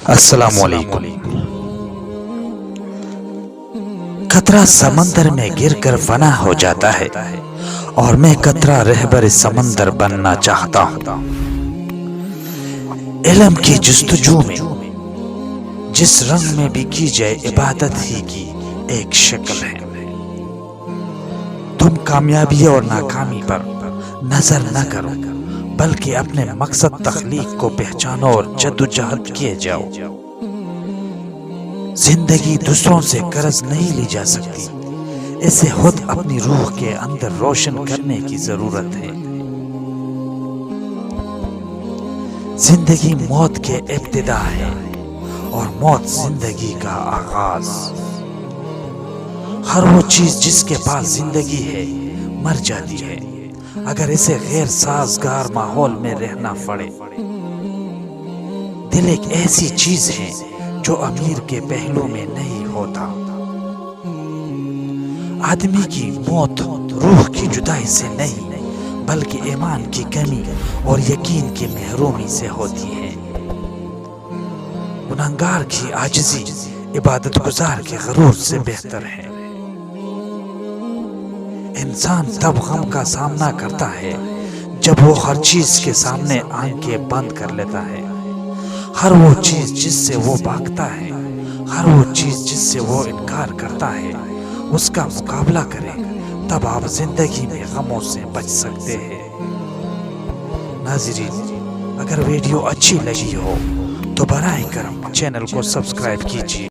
السلام علیکم۔ قطرہ سمندر میں گر کر فنا ہو جاتا ہے اور میں قطرہ رہبر سمندر بننا چاہتا ہوں۔ علم کی جستجو میں جس رنگ میں بھی کی جائے عبادت ہی کی ایک شکل ہے۔ تم کامیابی اور ناکامی پر نظر نہ کرو بلکہ اپنے مقصد تخلیق کو پہچانو اور جدوجہد کیے جاؤ۔ زندگی دوسروں سے قرض نہیں لی جا سکتی، اسے خود اپنی روح کے اندر روشن کرنے کی ضرورت ہے۔ زندگی موت کے ابتدا ہے اور موت زندگی کا آغاز۔ ہر وہ چیز جس کے پاس زندگی ہے مر جاتی ہے اگر اسے غیر سازگار ماحول میں رہنا پڑے۔ دل ایک ایسی چیز ہے جو امیر کے پہلو میں نہیں ہوتا۔ آدمی کی موت روح کی جدائی سے نہیں بلکہ ایمان کی کمی اور یقین کی محرومی سے ہوتی ہے۔ گنہگار کی عاجزی عبادت گزار کے غرور سے بہتر ہے۔ انسان تب غم کا سامنا کرتا ہے جب وہ ہر چیز کے سامنے آنکھیں بند کر لیتا ہے۔ ہر وہ چیز جس سے وہ بھاگتا ہے، ہر وہ چیز جس سے وہ انکار کرتا ہے، اس کا مقابلہ کریں، تب آپ زندگی میں غموں سے بچ سکتے ہیں۔ ناظرین، اگر ویڈیو اچھی لگی ہو تو براہ کرم چینل کو سبسکرائب کیجیے۔